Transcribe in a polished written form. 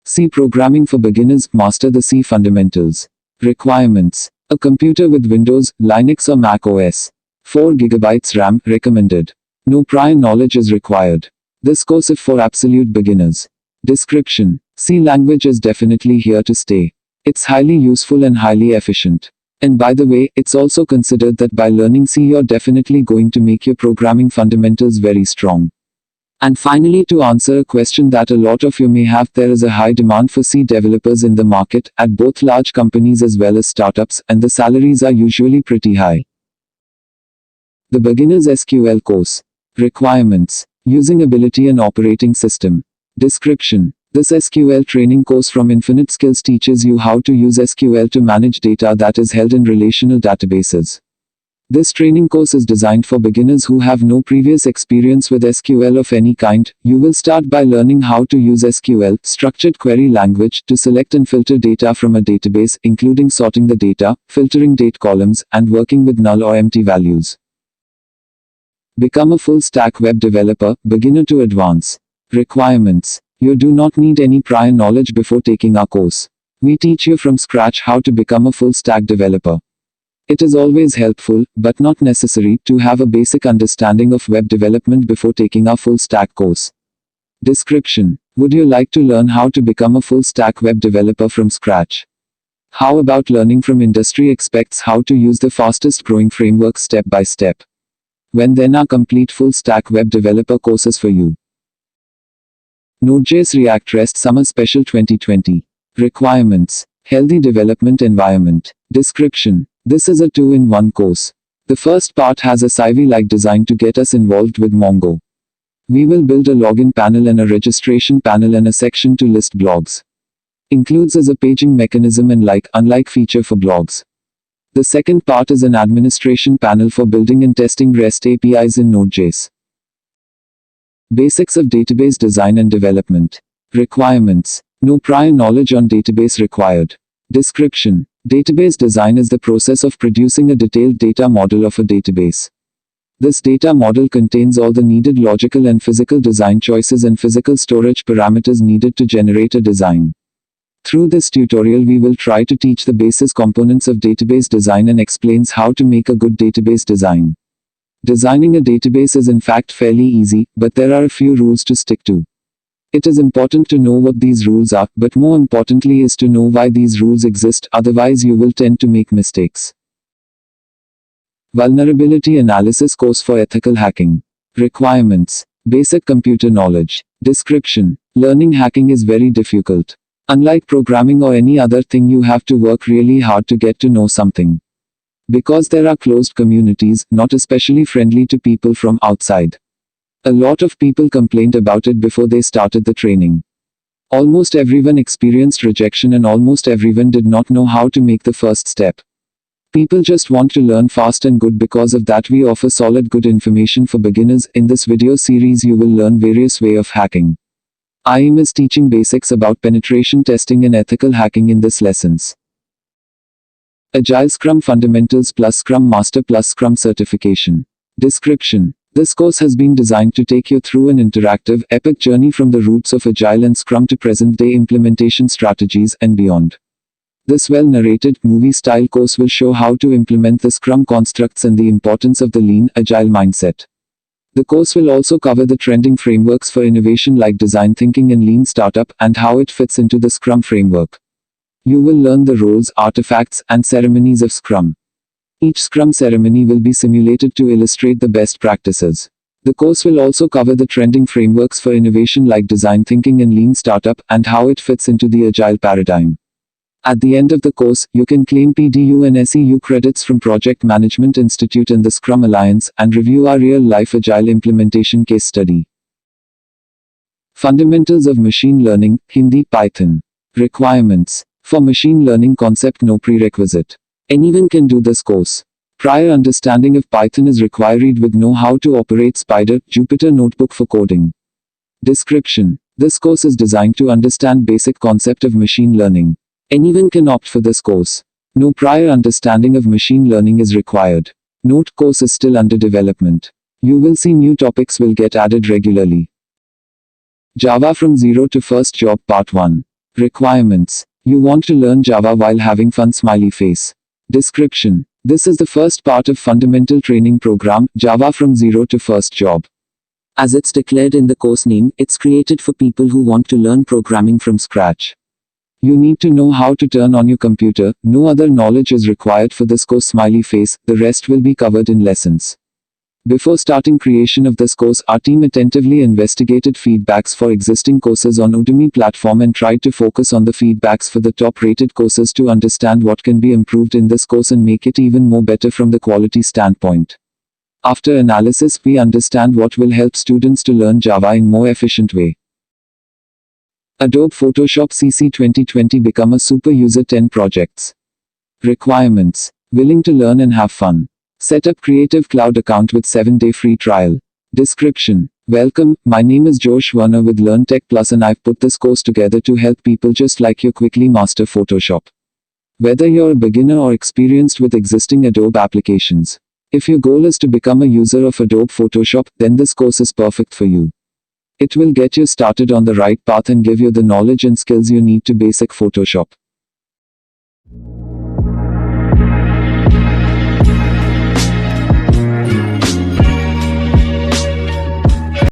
C programming for beginners, master the C fundamentals. Requirements: a computer with Windows, Linux or Mac OS. 4 GB RAM, recommended. No prior knowledge is required. This course is for absolute beginners. Description: C language is definitely here to stay. It's highly useful and highly efficient. And by the way, it's also considered that by learning C you're definitely going to make your programming fundamentals very strong. And finally, to answer a question that a lot of you may have, there is a high demand for C developers in the market, at both large companies as well as startups, and the salaries are usually pretty high. The Beginner's SQL course. Requirements: using ability and operating system. Description: this SQL training course from Infinite Skills teaches you how to use SQL to manage data that is held in relational databases. This training course is designed for beginners who have no previous experience with SQL of any kind. You will start by learning how to use SQL, structured query language, to select and filter data from a database, including sorting the data, filtering date columns, and working with null or empty values. Become a full-stack web developer, beginner to advanced. Requirements: you do not need any prior knowledge before taking our course. We teach you from scratch how to become a full-stack developer. It is always helpful, but not necessary, to have a basic understanding of web development before taking our full-stack course. Description: would you like to learn how to become a full-stack web developer from scratch? How about learning from industry experts how to use the fastest growing frameworks step by step? When then are complete full-stack web developer courses for you. Node.js React REST Summer Special 2020. Requirements: healthy development environment. Description: this is a 2-in-1 course. The first part has a Sivy-like design to get us involved with Mongo. We will build a login panel and a registration panel and a section to list blogs. Includes as a paging mechanism and unlike feature for blogs. The second part is an administration panel for building and testing REST APIs in Node.js. Basics of database design and development. Requirements: no prior knowledge on database required. Description: database design is the process of producing a detailed data model of a database. This data model contains all the needed logical and physical design choices and physical storage parameters needed to generate a design. Through this tutorial we will try to teach the basis components of database design and explains how to make a good database design. Designing a database is in fact fairly easy, but there are a few rules to stick to. It is important to know what these rules are, but more importantly is to know why these rules exist, otherwise you will tend to make mistakes. Vulnerability Analysis Course for Ethical Hacking. Requirements: basic computer knowledge. Description: learning hacking is very difficult. Unlike programming or any other thing, you have to work really hard to get to know something. Because there are closed communities, not especially friendly to people from outside. A lot of people complained about it before they started the training. Almost everyone experienced rejection and almost everyone did not know how to make the first step. People just want to learn fast and good. Because of that we offer solid good information for beginners. In this video series you will learn various ways of hacking. I am teaching basics about penetration testing and ethical hacking in this lessons. Agile Scrum Fundamentals plus Scrum Master plus Scrum Certification. Description: this course has been designed to take you through an interactive, epic journey from the roots of Agile and Scrum to present-day implementation strategies and beyond. This well-narrated, movie-style course will show how to implement the Scrum constructs and the importance of the lean, Agile mindset. The course will also cover the trending frameworks for innovation like design thinking and lean startup, and how it fits into the Scrum framework. You will learn the roles, artifacts, and ceremonies of Scrum. Each Scrum ceremony will be simulated to illustrate the best practices. The course will also cover the trending frameworks for innovation like design thinking and lean startup, and how it fits into the Agile paradigm. At the end of the course, you can claim PDU and SEU credits from Project Management Institute and the Scrum Alliance, and review our real-life Agile implementation case study. Fundamentals of Machine Learning, Hindi, Python. Requirements: for machine learning concept no prerequisite. Anyone can do this course. Prior understanding of Python is required with know how to operate Spider, Jupyter Notebook for coding. Description: this course is designed to understand basic concept of machine learning. Anyone can opt for this course. No prior understanding of machine learning is required. Note: course is still under development. You will see new topics will get added regularly. Java from Zero to First Job Part 1. Requirements. You want to learn Java while having fun, smiley face. Description. This is the first part of fundamental training program, Java from Zero to First Job. As it's declared in the course name, it's created for people who want to learn programming from scratch. You need to know how to turn on your computer. No other knowledge is required for this course, smiley face. The rest will be covered in lessons. Before starting creation of this course, our team attentively investigated feedbacks for existing courses on Udemy platform and tried to focus on the feedbacks for the top-rated courses to understand what can be improved in this course and make it even more better from the quality standpoint. After analysis, we understand what will help students to learn Java in more efficient way. Adobe Photoshop CC 2020 Become a Super User 10 projects. Requirements. Willing to learn and have fun. Set up Creative Cloud account with 7-day free trial. Description. Welcome, my name is Josh Werner with LearnTech Plus and I've put this course together to help people just like you quickly master Photoshop. Whether you're a beginner or experienced with existing Adobe applications. If your goal is to become a user of Adobe Photoshop, then this course is perfect for you. It will get you started on the right path and give you the knowledge and skills you need to basic Photoshop.